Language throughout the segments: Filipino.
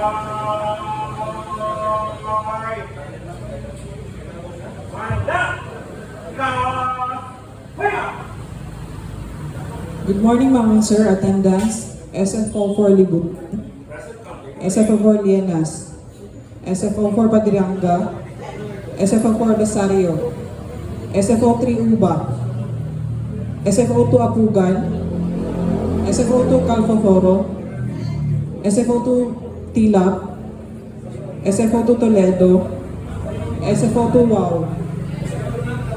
Good morning, Ma'am and Sir, attendance, SFO4 Libut, SFO4 Lienas, SFO4 Padrianga, SFO4 Rosario, SFO3 Uba, SFO2 Apugan, SFO2 Calfoforo, SFO2 Tilap, SFO2 Toledo, SFO2 Wow,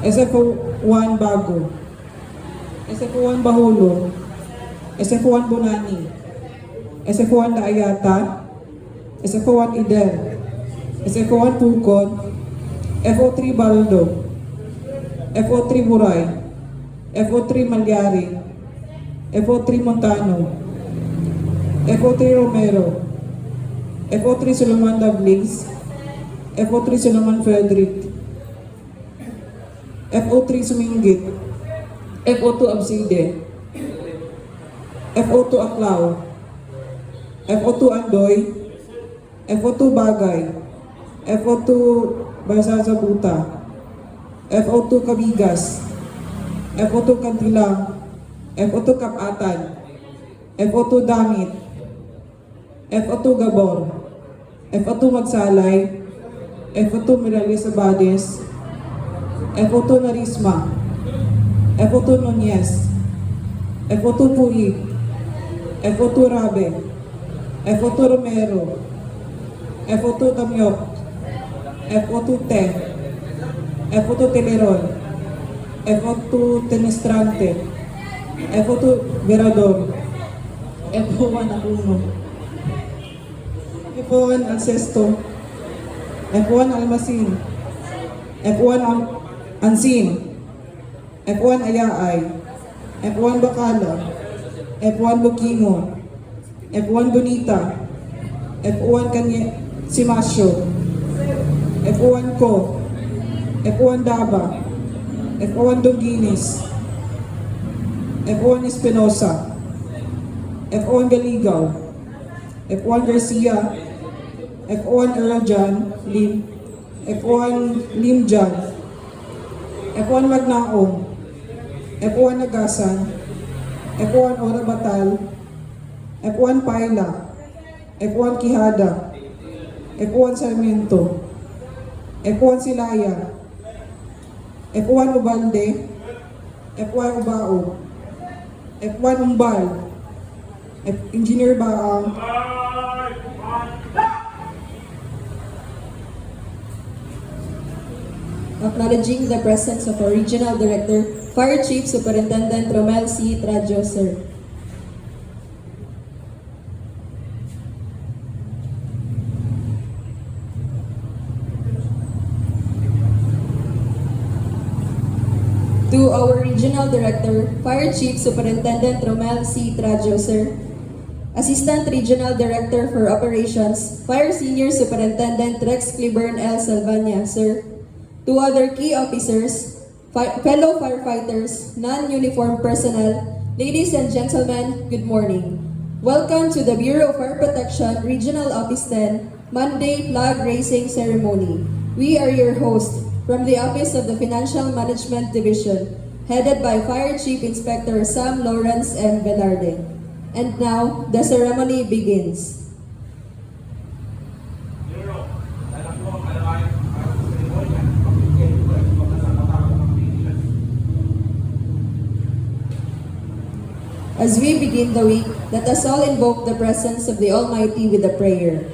SFO1 Bago, SFO1 Bahulo, SFO1 Bonani, SFO1 Daayata, SFO1 Ider, SFO1 Pukon, FO3 Baldo, FO3 Buray, FO3 Malyari, FO3 Montano, FO3 Romero, FO3 Solomon Dablings, FO3 Solomon Frederick, FO3 Sumingit, FO2 Abside, FO2 Aklaw, FO2 Andoy, FO2 Bagay, FO2 Basasabuta, FO2 Kabigas, FO2 Kantilang, FO2 Kapatan, FO2 Damit, FO2 Gabor, FO2 Magsalay, FO2 Mirales Abades, FO2 Narisma, FO2 Nunez, FO2 Puig, FO2 Rabe, FO2 Romero, FO2 Tamyok, FO2 Te, FO2 Telerol, FO2 Tenestrante, FO2 Verador, FO1 Apuno, F1 Alcesto, F1 Almasin, F1 Ansin, F1 Ayaay, F1 Bacala, F1 Bukimo, F1 Bonita, F1 Simasyo, F1 Ko, F1 Daba, F1 Dunginis, F1 Espinosa, F1 Galigaw, F1 Garcia, F1 Erajan Lim, F1 Limjan, F1 Magnaong, F1 Nagasan, F1 Ora Batal, F1 Paila, F1 Quijada, F1 Sarmiento, F1 Silaya, F1 Ubalde, F1 Ubao, F1 Umbal, Engineer Baang, acknowledging the presence of our Regional Director, Fire Chief Superintendent Romel C. Trajo, sir. To our Regional Director, Fire Chief Superintendent Romel C. Trajo, sir. Assistant Regional Director for Operations, Fire Senior Superintendent Rex Cliburn L. Salvania, sir. To other key officers, fellow firefighters, non-uniformed personnel, ladies and gentlemen, good morning. Welcome to the Bureau of Fire Protection Regional Office 10 Monday Flag Raising Ceremony. We are your host from the Office of the Financial Management Division, headed by Fire Chief Inspector Sam Lawrence M. Velarde. And now, the ceremony begins. As we begin the week, let us all invoke the presence of the Almighty with a prayer.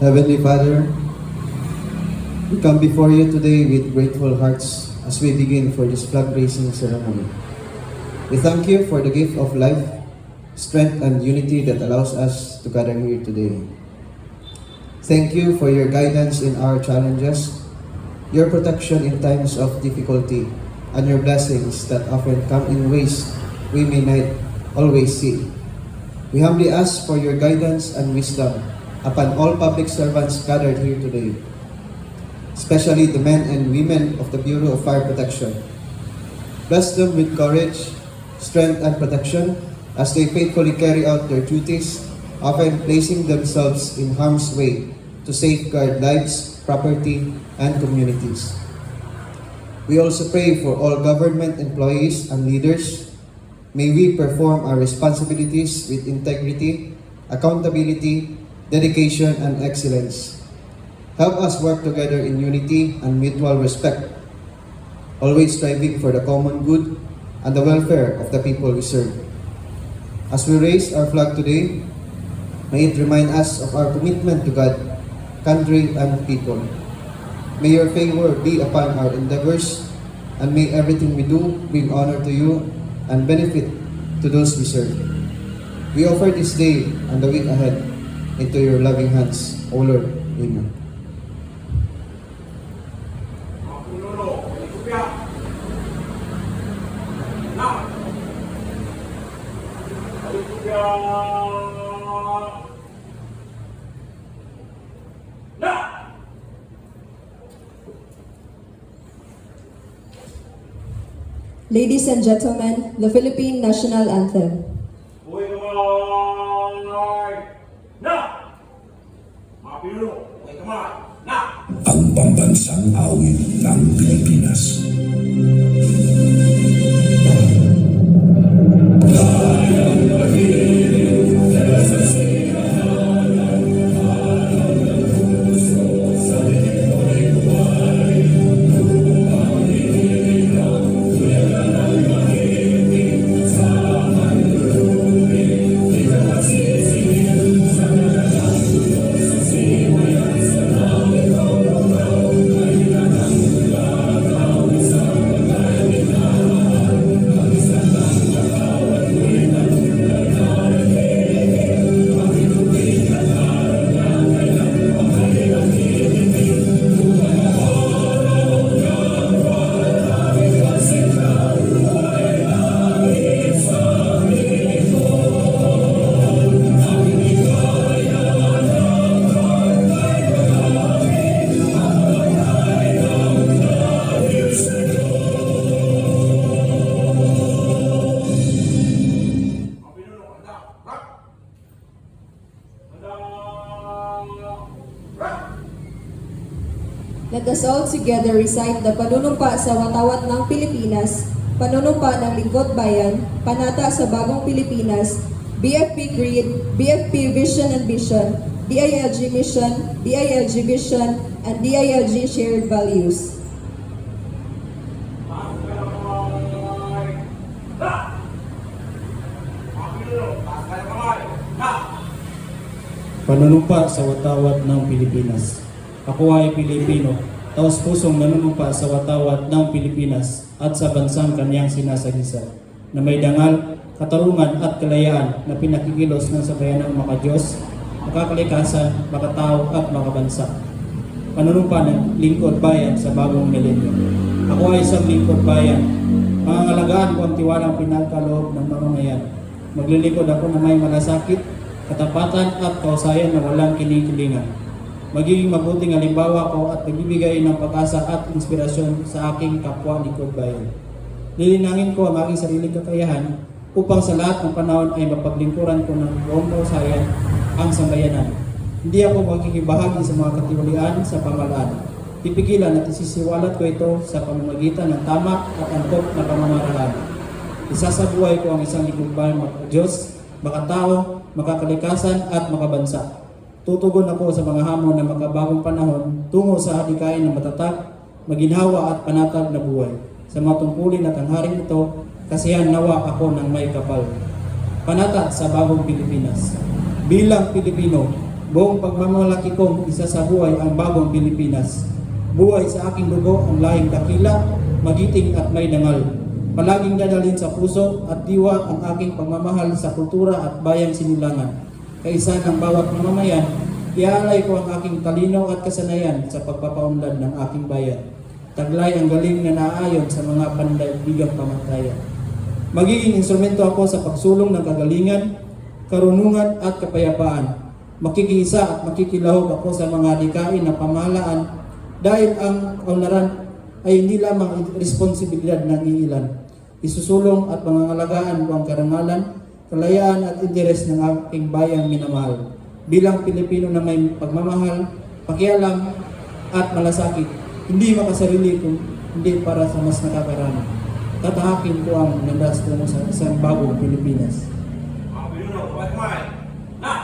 Heavenly Father, we come before you today with grateful hearts as we begin for this flag raising ceremony. We thank you for the gift of life, strength, and unity that allows us to gather here today. Thank you for your guidance in our challenges, your protection in times of difficulty, and your blessings that often come in ways we may not always see. We humbly ask for your guidance and wisdom upon all public servants gathered here today, especially the men and women of the Bureau of Fire Protection. Bless them with courage, strength, and protection as they faithfully carry out their duties, often placing themselves in harm's way to safeguard lives, property, and communities. We also pray for all government employees and leaders. May we perform our responsibilities with integrity, accountability, dedication, and excellence. Help us work together in unity and mutual respect, always striving for the common good and the welfare of the people we serve. As we raise our flag today, may it remind us of our commitment to God, country, and people. May your favor be upon our endeavors, and may everything we do bring honor to you and benefit to those we serve. We offer this day and the week ahead into your loving hands, O Lord. Amen. Ladies and gentlemen, the Philippine National Anthem. Uy, kamay! Na! Mga pinuno, uy, kamay! Na! Ang pambansang awit ng Pilipinas. Let us all together recite the panunumpa sa watawat ng Pilipinas, panunumpa ng Lingkod Bayan, panata sa Bagong Pilipinas, BFP Creed, BFP Vision and Vision, DILG Mission, DILG Vision, and DILG Shared Values. Taas ka ng kamay! Na! Mga pinuno, taas ka ng kamay! Na! Panunumpa sa watawat ng Pilipinas. Ako ay Pilipino, taos pusong nanunumpa sa watawat ng Pilipinas at sa bansang kanyang sinasagisag, na may dangal, katarungan at kalayaan na pinakikilos ng sabayanang makadiyos, makakalikasan, makatao at makabansa. Panunumpa ng Lingkod Bayan sa bagong milenyo. Ako ay isang Lingkod Bayan. Mangangalagaan ko ang tiwalang pinagkaloob ng mamamayan. Maglilingkod ako na may malasakit, katapatan at kausayan na walang kinikilingan. Magiging mabuting halimbawa ko at nagbibigay ng pag-asa at inspirasyon sa aking kapwa Lingkod Bayan. Lilinangin ko ang aking sariling kakayahan upang sa lahat ng panahon ay mapaglingkuran ko ng buong kausayan ang sambayanan. Hindi ako magiging bahagi sa mga katiwalian sa pamahalaan. Pipigilan at isisiwalat ko ito sa pamamagitan ng tama at angkop na pamamaraan. Isasabuhay ko ang isang Lingkod Bayan makadiyos, makatao, makakalikasan at makabansa. Tutugon ako sa mga hamon ng makabagong panahon tungo sa adikain ng matatag, maginhawa at panatag na buhay. Sa matungkulin at tangharing ito, kasihan nawa ako ng may kapal. Panata sa bagong Pilipinas. Bilang Pilipino, Buong pagmamalaki kong isa sa buhay ang bagong Pilipinas. Buhay sa aking dugo ang lahing dakila, magiting at may dangal. Palaging dadalhin sa puso at diwa ang aking pagmamahal sa kultura at bayang sinilangan. Kaisa ng bawat mamamayan, iaalay ko ang aking talino at kasanayan sa pagpapaunlad ng aking bayan. Taglay ang galing na naaayon sa mga pandaigdigang pamantayan. Magiging instrumento ako sa pagsulong ng kagalingan, karunungan at kapayapaan. Makikiisa at makikilahok ako sa mga adikain na pamahalaan dahil ang kaunlaran ay hindi lamang responsibilidad ng iilan. Isusulong at pangangalagaan ko ang karangalan, kalayaan at interes ng aking bayang minamahal. Bilang Pilipino na may pagmamahal, pakialam at malasakit, hindi makasarili kung hindi para sa mas nakakarami. Tatahakin ko ang landas tungo sa isang bagong Pilipinas. Mga pinuno, kamay! Na!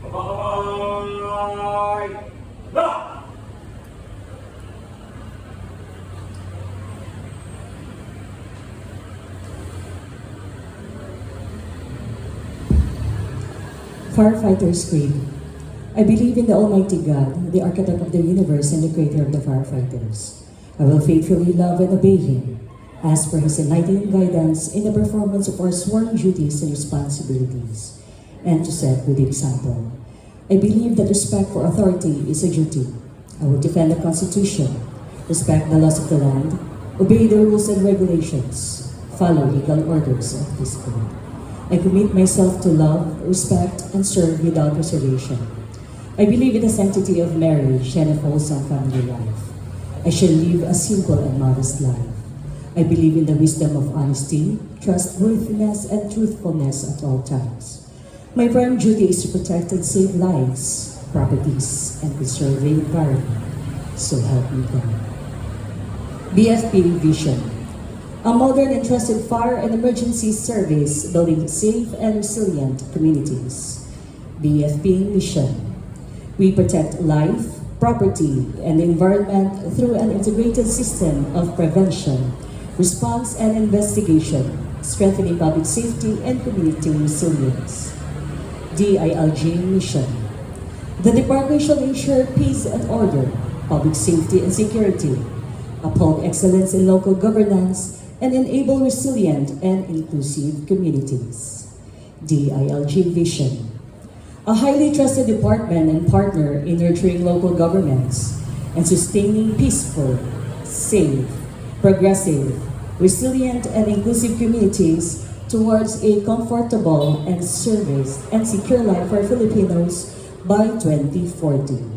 Kamay! Na! Firefighters Creed. I believe in the Almighty God, the architect of the universe and the creator of the firefighters. I will faithfully love and obey Him, as per His enlightening guidance in the performance of our sworn duties and responsibilities, and to set good example. I believe that respect for authority is a duty. I will defend the Constitution, respect the laws of the land, obey the rules and regulations, follow legal orders of this code. I commit myself to love, respect, and serve without reservation. I believe in the sanctity of marriage and a wholesome family life. I shall live a simple and modest life. I believe in the wisdom of honesty, trustworthiness, and truthfulness at all times. My prime duty is to protect and save lives, properties, and preserve the environment. So help me God. BFP Vision. A modern and trusted fire and emergency service building safe and resilient communities. BFP Mission. We protect life, property, and the environment through an integrated system of prevention, response, and investigation, strengthening public safety and community resilience. DILG Mission. The department shall ensure peace and order, public safety and security, uphold excellence in local governance, and enable resilient and inclusive communities. DILG Vision. A highly trusted department and partner in nurturing local governments and sustaining peaceful, safe, progressive, resilient, and inclusive communities towards a comfortable and service and secure life for Filipinos by 2040.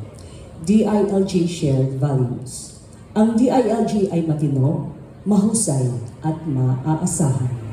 DILG Shared Values. Ang DILG ay matino, mahusay, at maaasahan.